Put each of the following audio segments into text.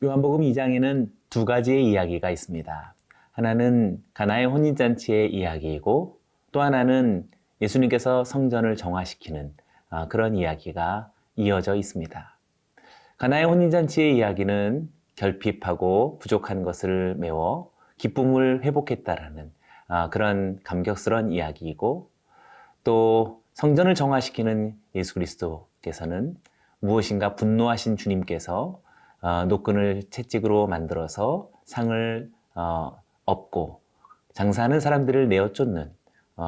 요한복음 2장에는 두 가지의 이야기가 있습니다. 하나는 가나의 혼인잔치의 이야기이고 또 하나는 예수님께서 성전을 정화시키는 그런 이야기가 이어져 있습니다. 가나의 혼인잔치의 이야기는 결핍하고 부족한 것을 메워 기쁨을 회복했다라는 그런 감격스러운 이야기이고, 또 성전을 정화시키는 예수 그리스도께서는 무엇인가 분노하신 주님께서 노끈을 채찍으로 만들어서 상을 엎고 장사하는 사람들을 내어 쫓는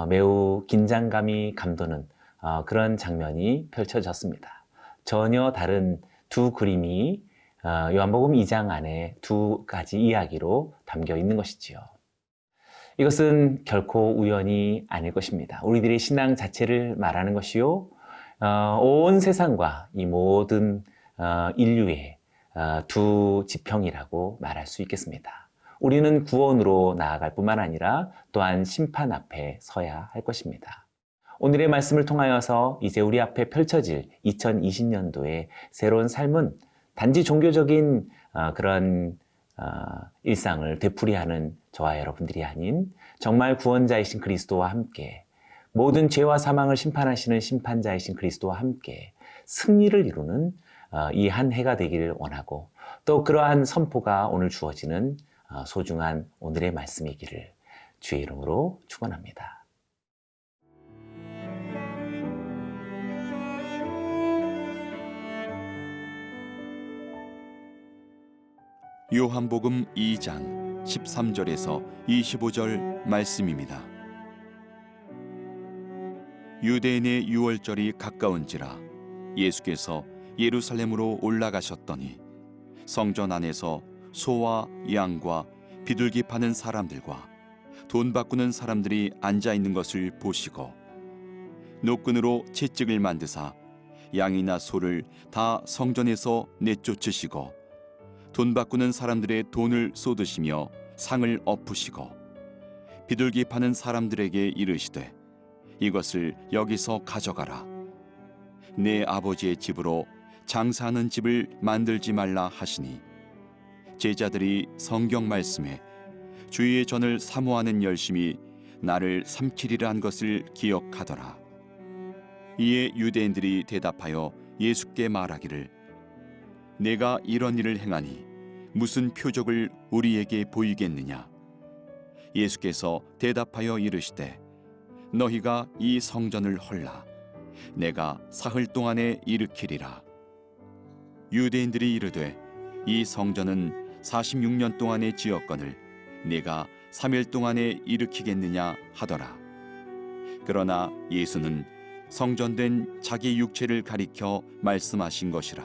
매우 긴장감이 감도는 그런 장면이 펼쳐졌습니다. 전혀 다른 두 그림이 요한복음 2장 안에 두 가지 이야기로 담겨 있는 것이지요. 이것은 결코 우연이 아닐 것입니다. 우리들의 신앙 자체를 말하는 것이요, 온 세상과 이 모든 인류의 두 지평이라고 말할 수 있겠습니다. 우리는 구원으로 나아갈 뿐만 아니라 또한 심판 앞에 서야 할 것입니다. 오늘의 말씀을 통하여서 이제 우리 앞에 펼쳐질 2020년도의 새로운 삶은 단지 종교적인 그런 일상을 되풀이하는 저와 여러분들이 아닌 정말 구원자이신 그리스도와 함께 모든 죄와 사망을 심판하시는 심판자이신 그리스도와 함께 승리를 이루는 이 한 해가 되기를 원하고, 또 그러한 선포가 오늘 주어지는 소중한 오늘의 말씀이기를 주의 이름으로 축원합니다. 요한복음 2장 13절에서 25절 말씀입니다. 유대인의 유월절이 가까운지라 예수께서 예루살렘으로 올라가셨더니 성전 안에서 소와 양과 비둘기 파는 사람들과 돈 바꾸는 사람들이 앉아 있는 것을 보시고 노끈으로 채찍을 만드사 양이나 소를 다 성전에서 내쫓으시고 돈 바꾸는 사람들의 돈을 쏟으시며 상을 엎으시고 비둘기 파는 사람들에게 이르시되 이것을 여기서 가져가라. 내 아버지의 집으로 장사하는 집을 만들지 말라 하시니, 제자들이 성경 말씀에 주의 전을 사모하는 열심이 나를 삼키리라 한 것을 기억하더라. 이에 유대인들이 대답하여 예수께 말하기를 내가 이런 일을 행하니 무슨 표적을 우리에게 보이겠느냐. 예수께서 대답하여 이르시되 너희가 이 성전을 헐라. 내가 사흘 동안에 일으키리라. 유대인들이 이르되 이 성전은 46년 동안에 지었거늘 내가 3일 동안에 일으키겠느냐 하더라. 그러나 예수는 성전된 자기 육체를 가리켜 말씀하신 것이라.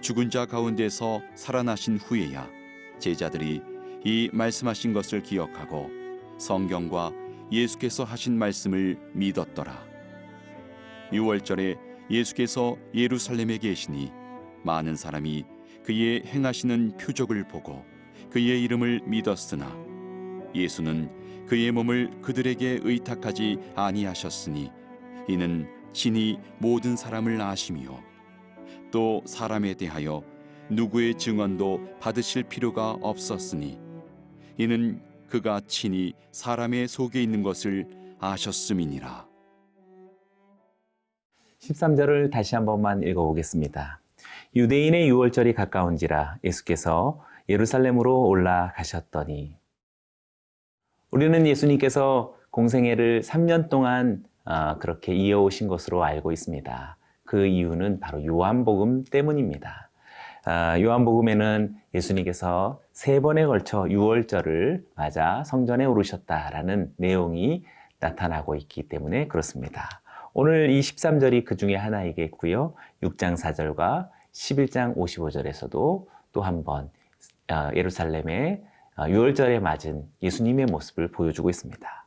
죽은 자 가운데서 살아나신 후에야 제자들이 이 말씀하신 것을 기억하고 성경과 예수께서 하신 말씀을 믿었더라. 유월절에 예수께서 예루살렘에 계시니 많은 사람이 그의 행하시는 표적을 보고 그의 이름을 믿었으나 예수는 그의 몸을 그들에게 의탁하지 아니하셨으니 이는 친히 모든 사람을 아심이요 또 사람에 대하여 누구의 증언도 받으실 필요가 없었으니 이는 그가 친히 사람의 속에 있는 것을 아셨음이니라. 13절을 다시 한 번만 읽어보겠습니다. 유대인의 유월절이 가까운지라 예수께서 예루살렘으로 올라가셨더니, 우리는 예수님께서 공생애를 3년 동안 그렇게 이어오신 것으로 알고 있습니다. 그 이유는 바로 요한복음 때문입니다. 요한복음에는 예수님께서 3번에 걸쳐 유월절을 맞아 성전에 오르셨다라는 내용이 나타나고 있기 때문에 그렇습니다. 오늘 이 13절이 그 중에 하나이겠고요. 6장 4절과 11장 55절에서도 또 한 번 예루살렘의 유월절에 맞은 예수님의 모습을 보여주고 있습니다.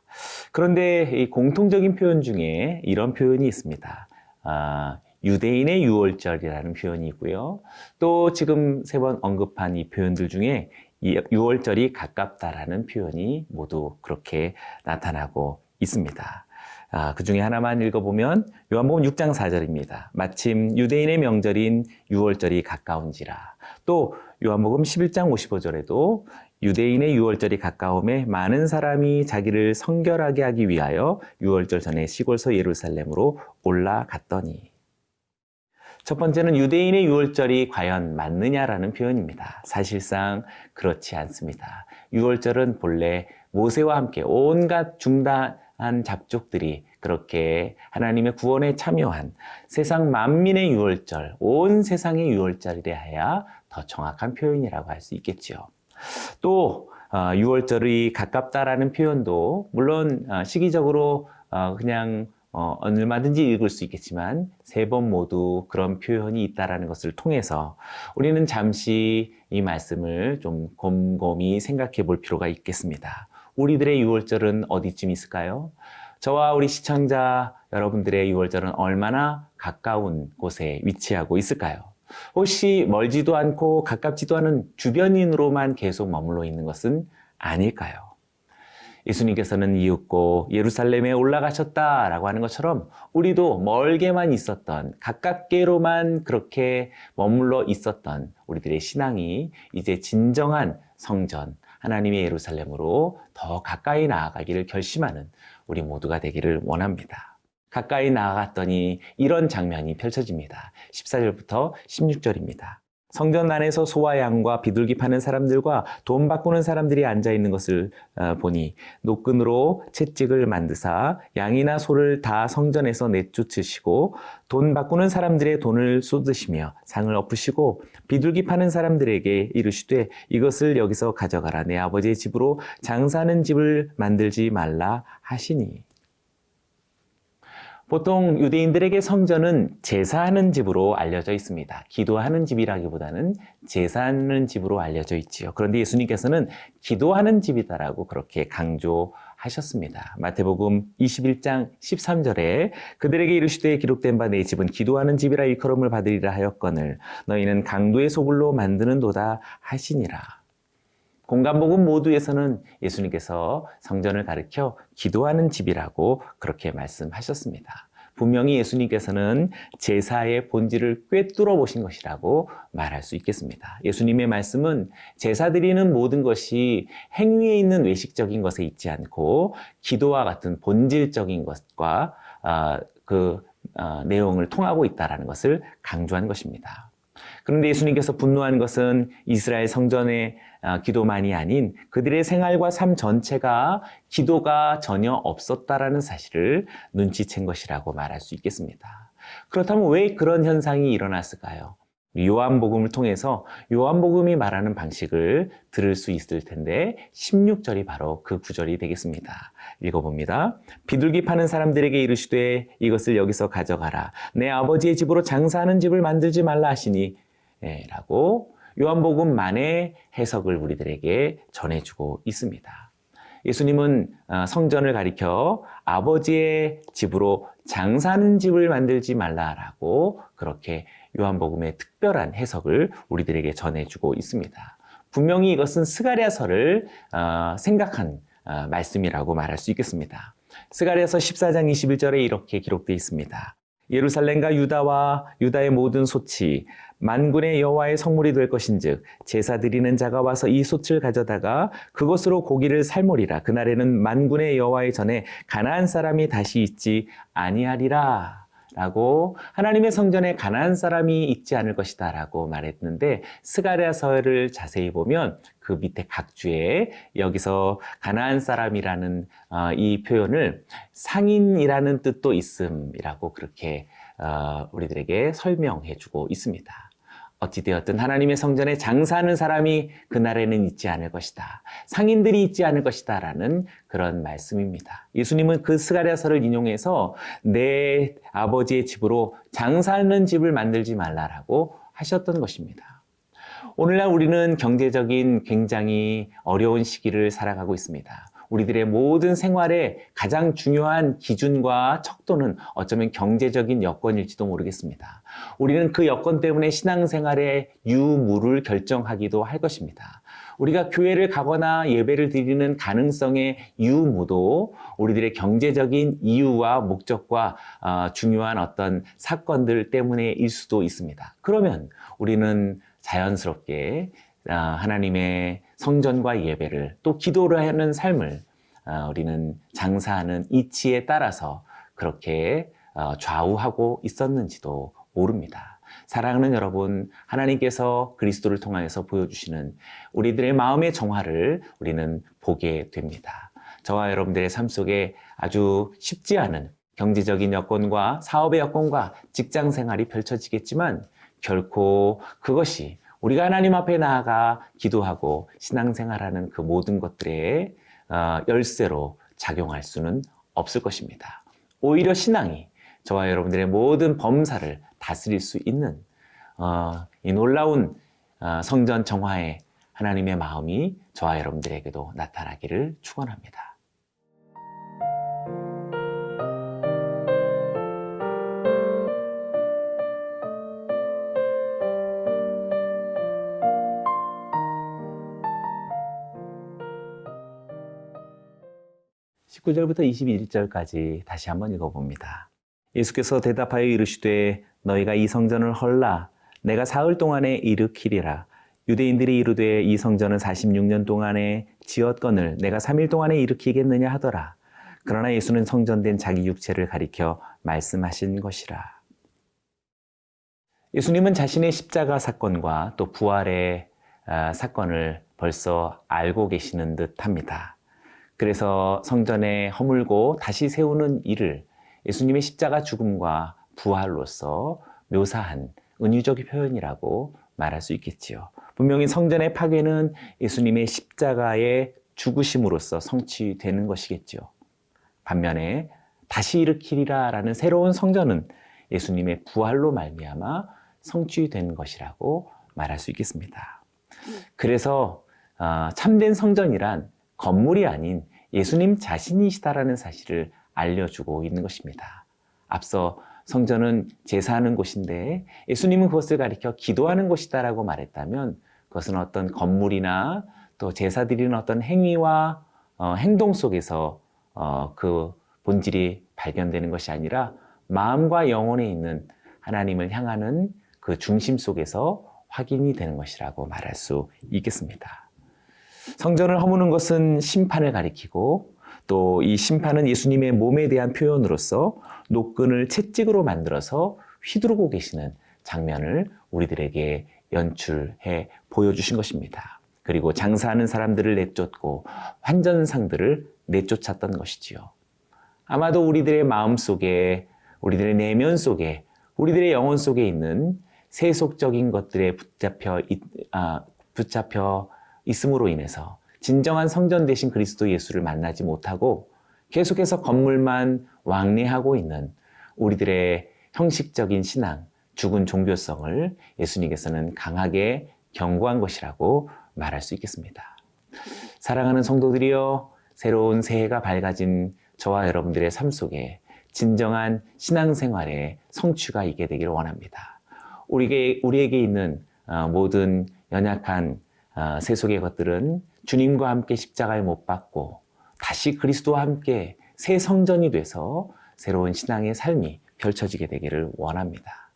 그런데 이 공통적인 표현 중에 이런 표현이 있습니다. 유대인의 유월절이라는 표현이 있고요. 또 지금 3번 언급한 이 표현들 중에 이 유월절이 가깝다라는 표현이 모두 그렇게 나타나고 있습니다. 그 중에 하나만 읽어보면 요한복음 6장 4절입니다. 마침 유대인의 명절인 유월절이 가까운지라. 또 요한복음 11장 55절에도 유대인의 유월절이 가까움에 많은 사람이 자기를 성결하게 하기 위하여 유월절 전에 시골서 예루살렘으로 올라갔더니. 첫 번째는 유대인의 유월절이 과연 맞느냐라는 표현입니다. 사실상 그렇지 않습니다. 유월절은 본래 모세와 함께 온갖 중다한 잡족들이 그렇게 하나님의 구원에 참여한 세상 만민의 유월절, 온 세상의 유월절이라 해야 더 정확한 표현이라고 할 수 있겠죠. 또 유월절이 가깝다라는 표현도 물론 시기적으로 그냥 얼마든지 읽을 수 있겠지만 세 번 모두 그런 표현이 있다라는 것을 통해서 우리는 잠시 이 말씀을 좀 곰곰이 생각해 볼 필요가 있겠습니다. 우리들의 유월절은 어디쯤 있을까요? 저와 우리 시청자 여러분들의 유월절은 얼마나 가까운 곳에 위치하고 있을까요? 혹시 멀지도 않고 가깝지도 않은 주변인으로만 계속 머물러 있는 것은 아닐까요? 예수님께서는 이윽고 예루살렘에 올라가셨다라고 하는 것처럼 우리도 멀게만 있었던, 가깝게로만 그렇게 머물러 있었던 우리들의 신앙이 이제 진정한 성전, 하나님의 예루살렘으로 더 가까이 나아가기를 결심하는 우리 모두가 되기를 원합니다. 가까이 나아갔더니 이런 장면이 펼쳐집니다. 14절부터 16절입니다. 성전 안에서 소와 양과 비둘기 파는 사람들과 돈 바꾸는 사람들이 앉아있는 것을 보니 노끈으로 채찍을 만드사 양이나 소를 다 성전에서 내쫓으시고 돈 바꾸는 사람들의 돈을 쏟으시며 상을 엎으시고 비둘기 파는 사람들에게 이르시되 이것을 여기서 가져가라. 내 아버지의 집으로 장사하는 집을 만들지 말라 하시니. 보통 유대인들에게 성전은 제사하는 집으로 알려져 있습니다. 기도하는 집이라기보다는 제사하는 집으로 알려져 있지요. 그런데 예수님께서는 기도하는 집이다라고 그렇게 강조하셨습니다. 마태복음 21장 13절에 그들에게 이르시되 기록된 바 내 집은 기도하는 집이라 일컬음을 받으리라 하였거늘 너희는 강도의 소굴로 만드는도다 하시니라. 공간복음 모두에서는 예수님께서 성전을 가리켜 기도하는 집이라고 그렇게 말씀하셨습니다. 분명히 예수님께서는 제사의 본질을 꿰뚫어 보신 것이라고 말할 수 있겠습니다. 예수님의 말씀은 제사 드리는 모든 것이 행위에 있는 외식적인 것에 있지 않고 기도와 같은 본질적인 것과 내용을 통하고 있다는 것을 강조한 것입니다. 그런데 예수님께서 분노한 것은 이스라엘 성전의 기도만이 아닌 그들의 생활과 삶 전체가 기도가 전혀 없었다라는 사실을 눈치챈 것이라고 말할 수 있겠습니다. 그렇다면 왜 그런 현상이 일어났을까요? 요한복음을 통해서 요한복음이 말하는 방식을 들을 수 있을 텐데 16절이 바로 그 구절이 되겠습니다. 읽어봅니다. 비둘기 파는 사람들에게 이르시되 이것을 여기서 가져가라. 내 아버지의 집으로 장사하는 집을 만들지 말라 하시니 라고 요한복음만의 해석을 우리들에게 전해주고 있습니다. 예수님은 성전을 가리켜 아버지의 집으로 장사하는 집을 만들지 말라라고 그렇게 요한복음의 특별한 해석을 우리들에게 전해주고 있습니다. 분명히 이것은 스가랴서를 생각한 말씀이라고 말할 수 있겠습니다. 스가랴서 14장 21절에 이렇게 기록되어 있습니다. 예루살렘과 유다와 유다의 모든 솥이 만군의 여호와의 성물이 될 것인즉 제사 드리는 자가 와서 이 솥을 가져다가 그것으로 고기를 삶으리라. 그날에는 만군의 여호와의 전에 가나안 사람이 다시 있지 아니하리라. 라고 하나님의 성전에 가나안 사람이 있지 않을 것이다 라고 말했는데 스가랴서를 자세히 보면 그 밑에 각주에 여기서 가나안 사람이라는 이 표현을 상인이라는 뜻도 있음이라고 그렇게 우리들에게 설명해 주고 있습니다. 어찌되었든 하나님의 성전에 장사하는 사람이 그날에는 있지 않을 것이다. 상인들이 있지 않을 것이다 라는 그런 말씀입니다. 예수님은 그 스가랴서를 인용해서 내 아버지의 집으로 장사하는 집을 만들지 말라라고 하셨던 것입니다. 오늘날 우리는 경제적인 굉장히 어려운 시기를 살아가고 있습니다. 우리들의 모든 생활의 가장 중요한 기준과 척도는 어쩌면 경제적인 여건일지도 모르겠습니다. 우리는 그 여건 때문에 신앙생활의 유무를 결정하기도 할 것입니다. 우리가 교회를 가거나 예배를 드리는 가능성의 유무도 우리들의 경제적인 이유와 목적과 중요한 어떤 사건들 때문에일 수도 있습니다. 그러면 우리는 자연스럽게 하나님의 성전과 예배를 또 기도를 하는 삶을 우리는 장사하는 이치에 따라서 그렇게 좌우하고 있었는지도 모릅니다. 사랑하는 여러분, 하나님께서 그리스도를 통하여서 보여주시는 우리들의 마음의 정화를 우리는 보게 됩니다. 저와 여러분들의 삶 속에 아주 쉽지 않은 경제적인 여건과 사업의 여건과 직장 생활이 펼쳐지겠지만 결코 그것이 우리가 하나님 앞에 나아가 기도하고 신앙생활하는 그 모든 것들의 열쇠로 작용할 수는 없을 것입니다. 오히려 신앙이 저와 여러분들의 모든 범사를 다스릴 수 있는 이 놀라운 성전 정화의 하나님의 마음이 저와 여러분들에게도 나타나기를 축원합니다. (19절부터) 21절까지 다시 한번 읽어봅니다. 예수께서 대답하여 이르시되 너희가 이 성전을 헐라 내가 사흘 동안에 일으키리라. 유대인들이 이르되 이 성전은 46년 동안에 지었거늘 내가 3일 동안에 일으키겠느냐 하더라. 그러나 예수는 성전된 자기 육체를 가리켜 말씀하신 것이라. 예수님은 자신의 십자가 사건과 또 부활의 사건을 벌써 알고 계시는 듯합니다. 그래서 성전에 허물고 다시 세우는 일을 예수님의 십자가 죽음과 부활로서 묘사한 은유적 표현이라고 말할 수 있겠지요. 분명히 성전의 파괴는 예수님의 십자가의 죽으심으로써 성취되는 것이겠지요. 반면에 다시 일으키리라라는 새로운 성전은 예수님의 부활로 말미암아 성취된 것이라고 말할 수 있겠습니다. 그래서 참된 성전이란 건물이 아닌 예수님 자신이시다라는 사실을 알려주고 있는 것입니다. 앞서 성전은 제사하는 곳인데 예수님은 그것을 가리켜 기도하는 곳이다라고 말했다면 그것은 어떤 건물이나 또 제사 드리는 어떤 행위와 행동 속에서 그 본질이 발견되는 것이 아니라 마음과 영혼에 있는 하나님을 향하는 그 중심 속에서 확인이 되는 것이라고 말할 수 있겠습니다. 성전을 허무는 것은 심판을 가리키고 또 이 심판은 예수님의 몸에 대한 표현으로서 노끈을 채찍으로 만들어서 휘두르고 계시는 장면을 우리들에게 연출해 보여주신 것입니다. 그리고 장사하는 사람들을 내쫓고 환전상들을 내쫓았던 것이지요. 아마도 우리들의 마음 속에, 우리들의 내면 속에, 우리들의 영혼 속에 있는 세속적인 것들에 붙잡혀 있음으로 인해서 진정한 성전 되신 그리스도 예수를 만나지 못하고 계속해서 건물만 왕래하고 있는 우리들의 형식적인 신앙, 죽은 종교성을 예수님께서는 강하게 경고한 것이라고 말할 수 있겠습니다. 사랑하는 성도들이여, 새로운 새해가 밝아진 저와 여러분들의 삶 속에 진정한 신앙생활의 성취가 있게 되기를 원합니다. 우리에게 있는 모든 연약한 세속의 것들은 주님과 함께 십자가에 못 박고 다시 그리스도와 함께 새 성전이 돼서 새로운 신앙의 삶이 펼쳐지게 되기를 원합니다.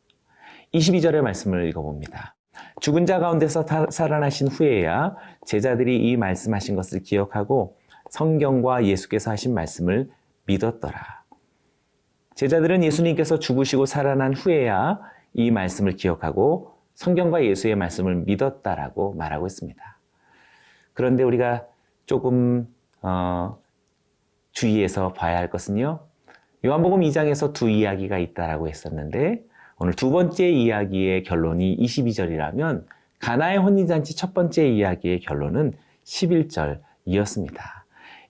22절의 말씀을 읽어봅니다. 죽은 자 가운데서 살아나신 후에야 제자들이 이 말씀하신 것을 기억하고 성경과 예수께서 하신 말씀을 믿었더라. 제자들은 예수님께서 죽으시고 살아난 후에야 이 말씀을 기억하고 성경과 예수의 말씀을 믿었다라고 말하고 있습니다. 그런데 우리가 조금 주의해서 봐야 할 것은요, 요한복음 2장에서 두 이야기가 있다라고 했었는데 오늘 두 번째 이야기의 결론이 22절이라면 가나의 혼인잔치 첫 번째 이야기의 결론은 11절이었습니다.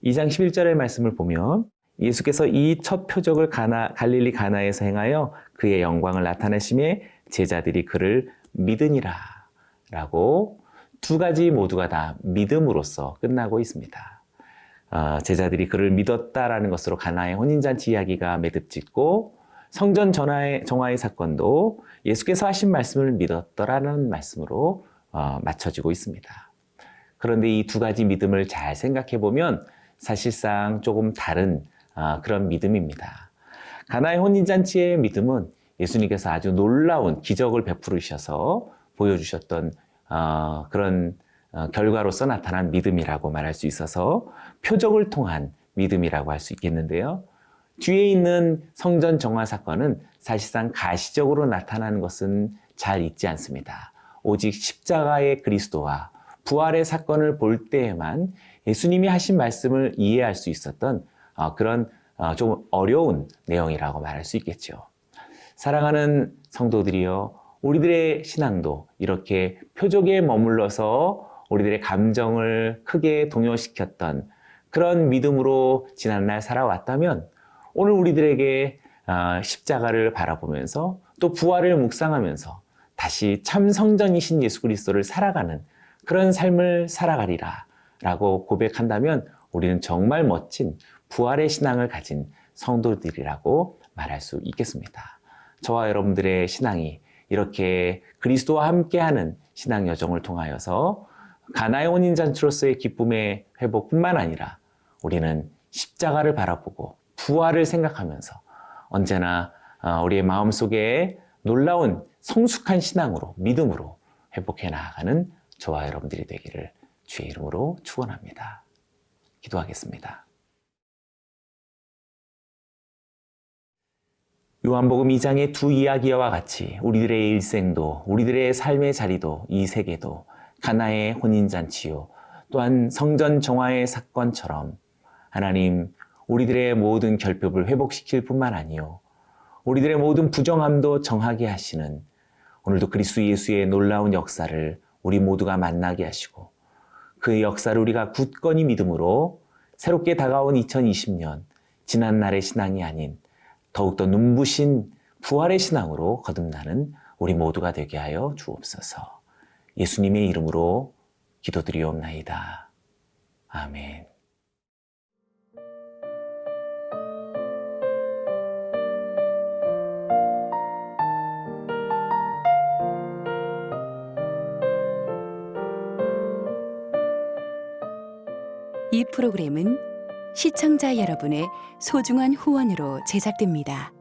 2장 11절의 말씀을 보면 예수께서 이 첫 표적을 갈릴리 가나에서 행하여 그의 영광을 나타내심에 제자들이 그를 믿으니라 라고 두 가지 모두가 다 믿음으로써 끝나고 있습니다. 제자들이 그를 믿었다라는 것으로 가나의 혼인잔치 이야기가 매듭짓고 성전 정화의 사건도 예수께서 하신 말씀을 믿었더라는 말씀으로 맞춰지고 있습니다. 그런데 이 두 가지 믿음을 잘 생각해 보면 사실상 조금 다른 그런 믿음입니다. 가나의 혼인잔치의 믿음은 예수님께서 아주 놀라운 기적을 베푸르셔서 보여주셨던 그런 결과로서 나타난 믿음이라고 말할 수 있어서 표적을 통한 믿음이라고 할 수 있겠는데요. 뒤에 있는 성전 정화 사건은 사실상 가시적으로 나타나는 것은 잘 있지 않습니다. 오직 십자가의 그리스도와 부활의 사건을 볼 때에만 예수님이 하신 말씀을 이해할 수 있었던 그런 좀 어려운 내용이라고 말할 수 있겠죠. 사랑하는 성도들이여, 우리들의 신앙도 이렇게 표적에 머물러서 우리들의 감정을 크게 동요시켰던 그런 믿음으로 지난날 살아왔다면 오늘 우리들에게 십자가를 바라보면서 또 부활을 묵상하면서 다시 참 성전이신 예수 그리스도를 살아가는 그런 삶을 살아가리라 라고 고백한다면 우리는 정말 멋진 부활의 신앙을 가진 성도들이라고 말할 수 있겠습니다. 저와 여러분들의 신앙이 이렇게 그리스도와 함께하는 신앙 여정을 통하여서 가나의 혼인잔치로서의 기쁨의 회복뿐만 아니라 우리는 십자가를 바라보고 부활을 생각하면서 언제나 우리의 마음속에 놀라운 성숙한 신앙으로 믿음으로 회복해 나아가는 저와 여러분들이 되기를 주의 이름으로 축원합니다. 기도하겠습니다. 요한복음 2장의 두 이야기와 같이 우리들의 일생도 우리들의 삶의 자리도 이 세계도 가나의 혼인잔치요 또한 성전 정화의 사건처럼 하나님 우리들의 모든 결핍을 회복시킬 뿐만 아니요 우리들의 모든 부정함도 정하게 하시는 오늘도 그리스도 예수의 놀라운 역사를 우리 모두가 만나게 하시고 그 역사를 우리가 굳건히 믿음으로 새롭게 다가온 2020년 지난날의 신앙이 아닌 더욱더 눈부신 부활의 신앙으로 거듭나는 우리 모두가 되게 하여 주옵소서. 예수님의 이름으로 기도드리옵나이다. 아멘. 이 프로그램은 시청자 여러분의 소중한 후원으로 제작됩니다.